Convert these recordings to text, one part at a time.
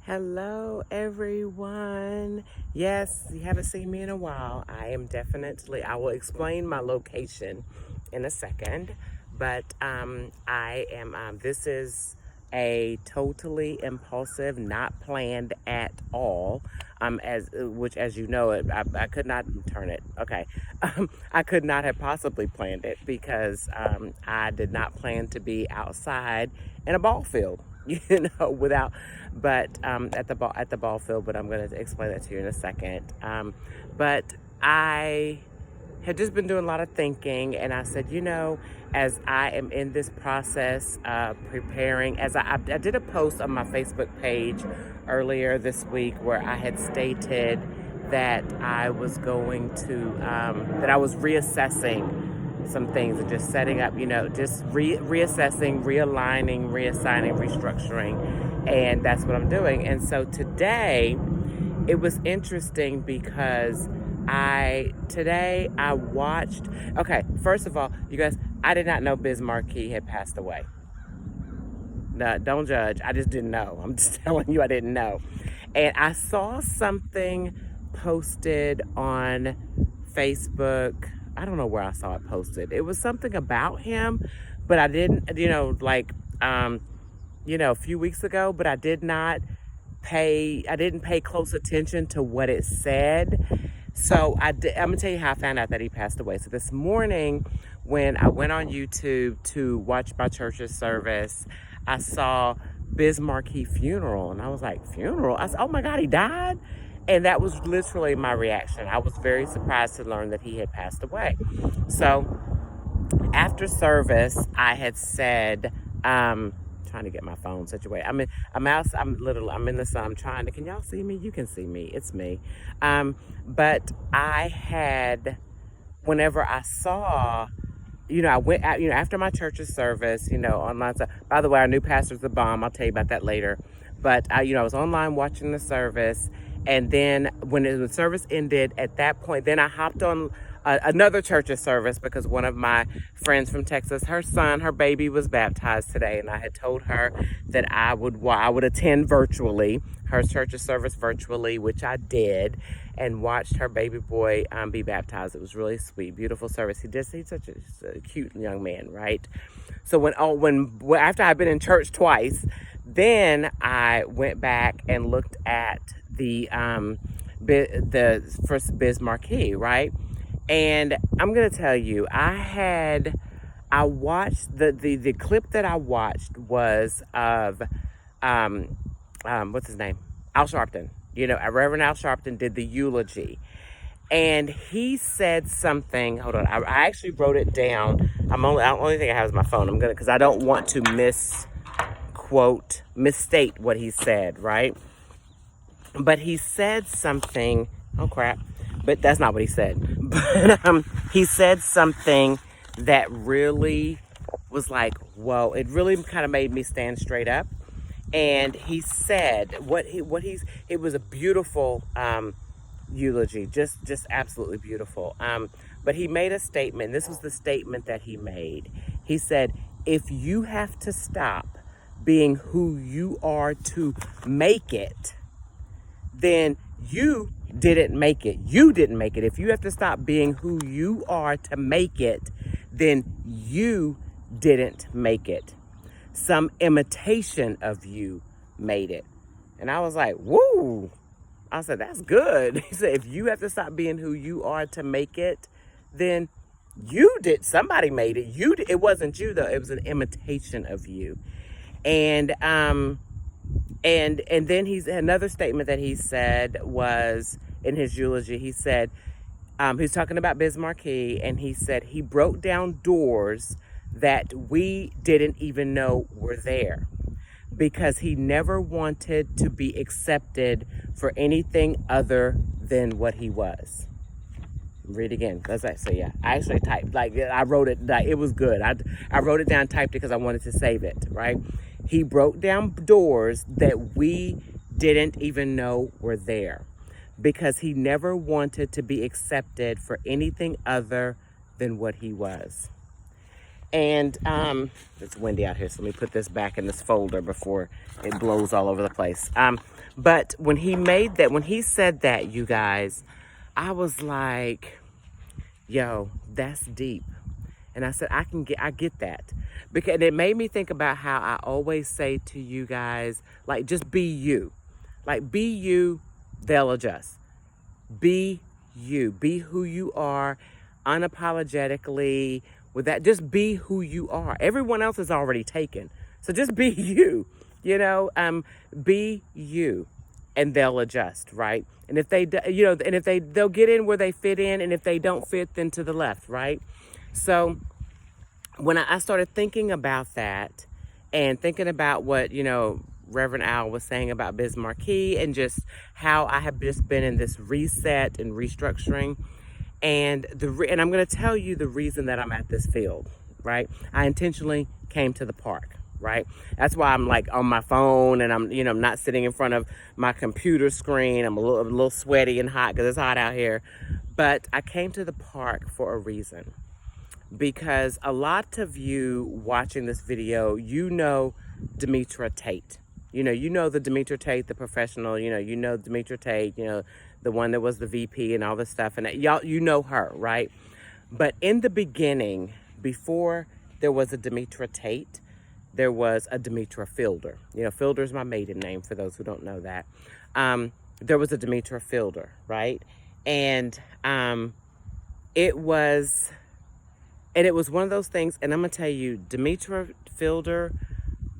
Hello, everyone. Yes, you haven't seen me in a while. I will explain my location in a second, but this is a totally impulsive, not planned at all. As you know, I could not turn it. Okay. I could not have possibly planned it because I did not plan to be outside in a ball field. Without, but at the ball field. But I'm going to explain that to you in a second. But I had just been doing a lot of thinking, and I said, as I am in this process of preparing, I did a post on my Facebook page earlier this week where I had stated that I was going to that I was reassessing some things and just setting up, just reassessing, realigning, reassigning, restructuring. And that's what I'm doing. And so today it was interesting because today I watched, okay, first of all, you guys, I did not know Biz Marquis had passed away. No, don't judge. I just didn't know. I'm just telling you I didn't know. And I saw something posted on Facebook. I don't know where I saw it posted. It was something about him, but I didn't, a few weeks ago, but I didn't pay close attention to what it said. So I'm going to tell you how I found out that he passed away. So this morning when I went on YouTube to watch my church's service, I saw Biz Marquis funeral, and I was like, funeral? I said, oh my God, he died? And that was literally my reaction. I was very surprised to learn that he had passed away. So after service, I had said, trying to get my phone situated. I'm in the sun. I'm trying to, can y'all see me? You can see me. It's me. But I had, whenever I saw, I went out, after my church's service, online stuff. By the way, our new pastor's the bomb. I'll tell you about that later. But, I was online watching the service. And then when the service ended, at that point, then I hopped on another church's service because one of my friends from Texas, her baby was baptized today. And I had told her that I would attend virtually, her church's service virtually, which I did, and watched her baby boy be baptized. It was really sweet, beautiful service. He's such a cute young man, right? So after I'd been in church twice, then I went back and looked at the first Biz Marquis, right? And I'm gonna tell you, I watched the clip that I watched was of what's his name? Al Sharpton. Reverend Al Sharpton did the eulogy. And he said something. Hold on, I actually wrote it down. The only thing I have is my phone. Because I don't want to misstate what he said, right? But he said something, oh crap, but that's not what he said. But he said something that really was like, whoa, it really kind of made me stand straight up. And he said it was a beautiful eulogy, just absolutely beautiful. But he made a statement. This was the statement that he made. He said, if you have to stop being who you are to make it, then you didn't make it. You didn't make it. If you have to stop being who you are to make it, then you didn't make it. Some imitation of you made it. And I was like, woo. I said, that's good. He said, if you have to stop being who you are to make it, then somebody made it. It wasn't you though. It was an imitation of you. And then another statement that he said was in his eulogy. He said, he's talking about Biz Marquis, and he said he broke down doors that we didn't even know were there because he never wanted to be accepted for anything other than what he was. Read again. So yeah, I actually typed, I wrote it, it was good. I wrote it down, typed it because I wanted to save it, right? He broke down doors that we didn't even know were there because he never wanted to be accepted for anything other than what he was. And it's windy out here, so let me put this back in this folder before it blows all over the place. But when he said that, you guys, I was like, yo, that's deep. And I said, I get that. Because it made me think about how I always say to you guys, like, just be you. Like, be you, they'll adjust. Be you. Be who you are unapologetically. With that, just be who you are. Everyone else is already taken. So just be you. Be you, and they'll adjust, right? And if they'll get in where they fit in, and if they don't fit, then to the left, right? So when I started thinking about that, and thinking about what, Reverend Al was saying about Biz Marquis, and just how I have just been in this reset and restructuring. And and I'm going to tell you the reason that I'm at this field, right? I intentionally came to the park, right? That's why I'm like on my phone, and I'm not sitting in front of my computer screen. I'm a little sweaty and hot because it's hot out here. But I came to the park for a reason, because a lot of you watching this video, Demetra Tate. You know the Demetra Tate, the professional, Demetra Tate, the one that was the VP and all this stuff. And y'all, her, right? But in the beginning, before there was a Demetra Tate, there was a Demetra Fielder. Fielder is my maiden name, for those who don't know that. There was a Demetra Fielder, right? And it was one of those things, and I'm going to tell you, Demetra Fielder,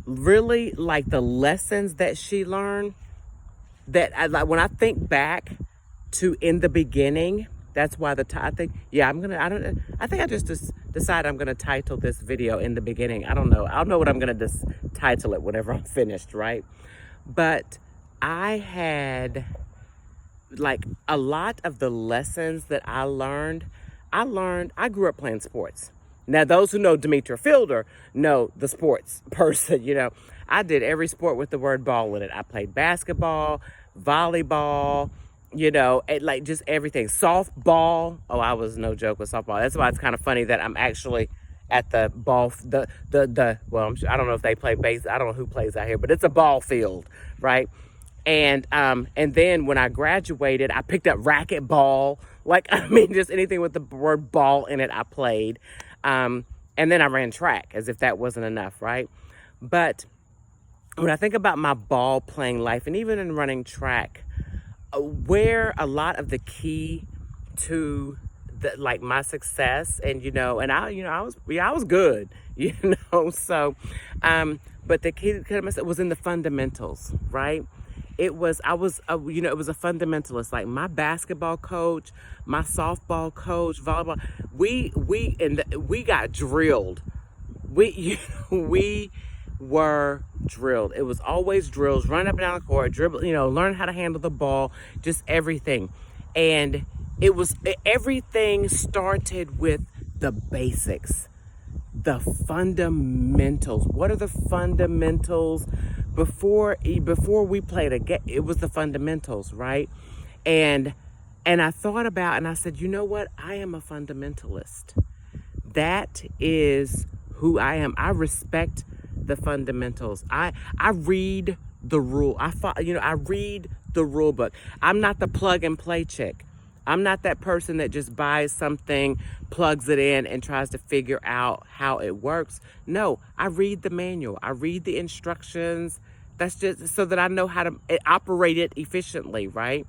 really, like, the lessons that she learned, that when I think back to in the beginning, that's why I think I just decided I'm going to title this video In the Beginning. I don't know what I'm going to title it whenever I'm finished, right? But I had, like, a lot of the lessons that I grew up playing sports. Now, those who know Demetra Fielder know the sports person. I did every sport with the word ball in it. I played basketball, volleyball, like, just everything. Softball. Oh, I was no joke with softball. That's why it's kind of funny that I'm actually at the ball, well, I don't know if they play base. I don't know who plays out here, but it's a ball field, right? And then when I graduated, I picked up racquetball. Like, just anything with the word ball in it, I played. And then I ran track, as if that wasn't enough, right? But when I think about my ball playing life, and even in running track, where a lot of the key to my success, and I was good, so but the key was in the fundamentals, right? It was a fundamentalist. Like, my basketball coach, my softball coach, volleyball, we got drilled. We were drilled. It was always drills, run up and down the court, dribble, learn how to handle the ball, just everything. And everything started with the basics, the fundamentals. What are the fundamentals? Before we played a game, it was the fundamentals, right? And I thought about, and I said, you know what? I am a fundamentalist. That is who I am. I respect the fundamentals. I read the rule. I read the rule book. I'm not the plug and play chick. I'm not that person that just buys something, plugs it in, and tries to figure out how it works. No, I read the manual. I read the instructions. That's just so that I know how to operate it efficiently, right?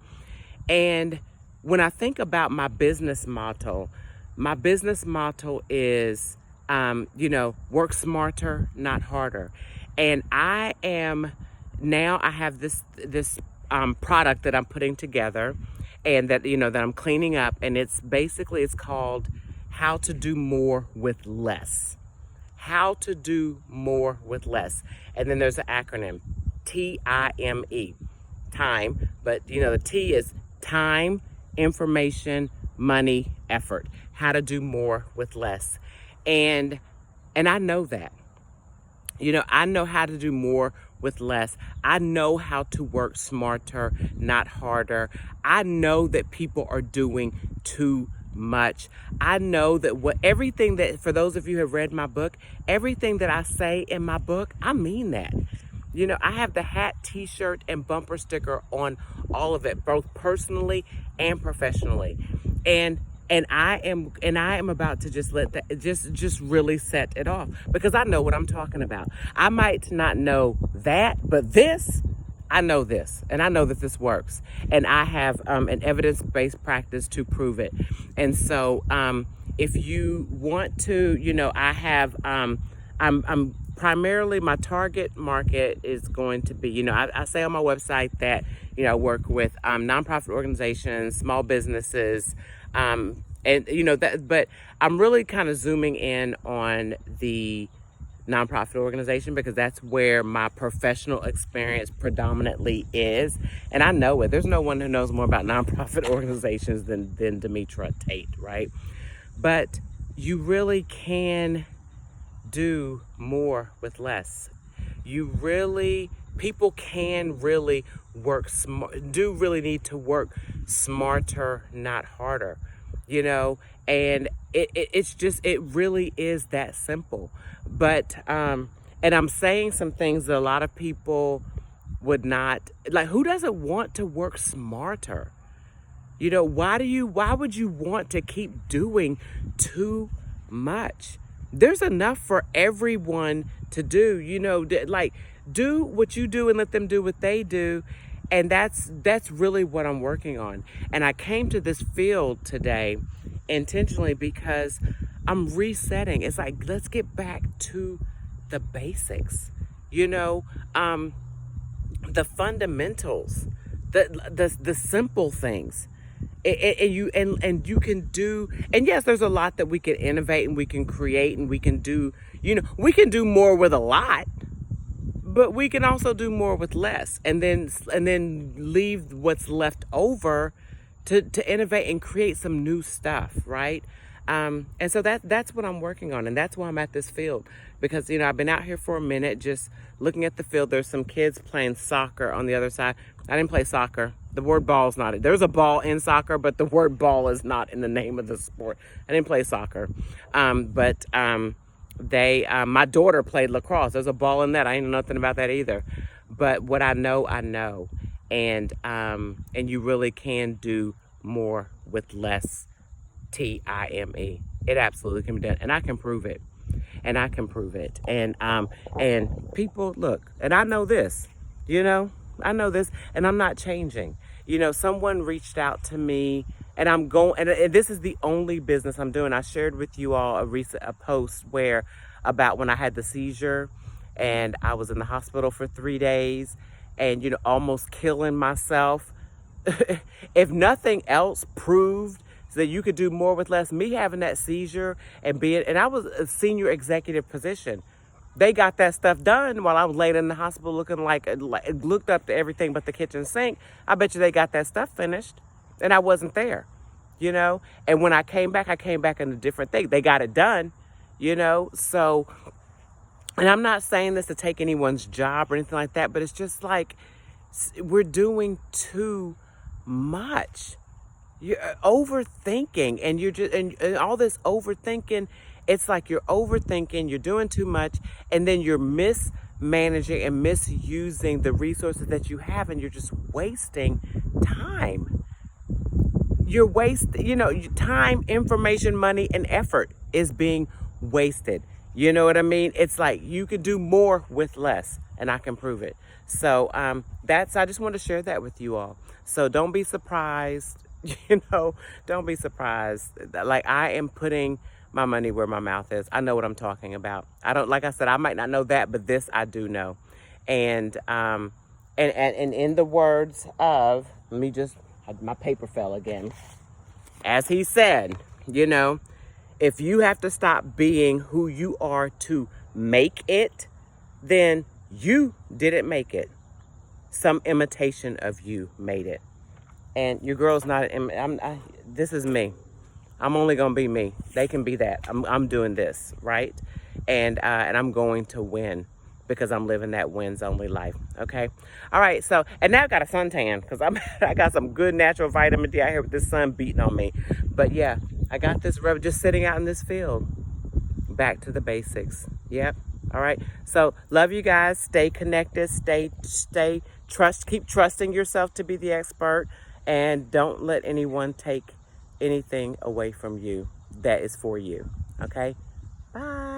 And when I think about my business motto is, work smarter, not harder. And I have this product that I'm putting together, and that I'm cleaning up, and it's called How to Do More with Less. How to Do More with Less. And then there's an acronym, T.I.M.E. Time, but the T is time, information, money, effort. How to do more with less. And I know that. I know how to do more with less. I know how to work smarter, not harder. I know that people are doing too much. I know that for those of you who have read my book, everything that I say in my book, I mean that. You know, I have the hat, t-shirt, and bumper sticker on all of it, both personally and professionally. And I am about to just let that just really set it off, because I know what I'm talking about. I might not know that, but this, I know this, and I know that this works, and I have an evidence-based practice to prove it. And so, if you want to, you know, I have, I'm primarily, my target market is going to be, you know, I say on my website that, you know, I work with nonprofit organizations, small businesses, and you know that, but I'm really kind of zooming in on the nonprofit organization, because that's where my professional experience predominantly is. And I know it. There's no one who knows more about nonprofit organizations than Demetra Tate, right? But you really can do more with less. People can really work smart, do really need to work smarter, not harder, you know, and it really is that simple. But, and I'm saying some things that a lot of people would not, like, who doesn't want to work smarter? You know, why would you want to keep doing too much? There's enough for everyone to do, you know, like, do what you do and let them do what they do. And that's really what I'm working on. And I came to this field today intentionally because I'm resetting. It's like, let's get back to the basics, you know, the fundamentals, the simple things. And you can do, and yes, there's a lot that we can innovate and we can create and we can do, you know, we can do more with a lot, but we can also do more with less, and then leave what's left over to innovate and create some new stuff, right? And so that's what I'm working on, and that's why I'm at this field, because, you know, I've been out here for a minute just looking at the field. There's some kids playing soccer on the other side. I didn't play soccer. The word ball's not it. There's a ball in soccer, but the word ball is not in the name of the sport. I didn't play soccer. But my daughter played lacrosse. There's a ball in that. I ain't know nothing about that either. But what I know, I know. And you really can do more with less. T.I.M.E. It absolutely can be done. And I can prove it. And I can prove it. And people, look, and I know this, you know, I know this, and I'm not changing. You know, someone reached out to me, and I'm going, and this is the only business I'm doing. I shared with you all a post where, about when I had the seizure, and I was in the hospital for 3 days, and, you know, almost killing myself. If nothing else proved that you could do more with less, me having that seizure and I was a senior executive position. They got that stuff done while I was laid in the hospital looking like looked up to everything but the kitchen sink. I bet you they got that stuff finished, and I wasn't there, you know? And when I came back in a different thing. They got it done, you know? So, and I'm not saying this to take anyone's job or anything like that, but it's just like, we're doing too much. You're overthinking, and you're just, and all this overthinking, it's like you're overthinking, you're doing too much, and then you're mismanaging and misusing the resources that you have, and you're just wasting time. You're you know, time, information, money, and effort is being wasted. You know what I mean? It's like you can do more with less, and I can prove it. So I just want to share that with you all. So don't be surprised. You know, don't be surprised. Like, I am putting my money where my mouth is. I know what I'm talking about. Like I said, I might not know that, but this I do know. And in the words of, my paper fell again. As he said, you know, if you have to stop being who you are to make it, then you didn't make it. Some imitation of you made it. And your girl's not, this is me. I'm only going to be me. They can be that. I'm doing this, right? And I'm going to win, because I'm living that wins only life. Okay. All right. So, and now I got a suntan, because I got some good natural vitamin D out here with this sun beating on me. But yeah, I got this just sitting out in this field. Back to the basics. Yep. All right. So love you guys. Stay connected. Keep trusting yourself to be the expert, and don't let anyone take anything away from you that is for you. Okay. Bye.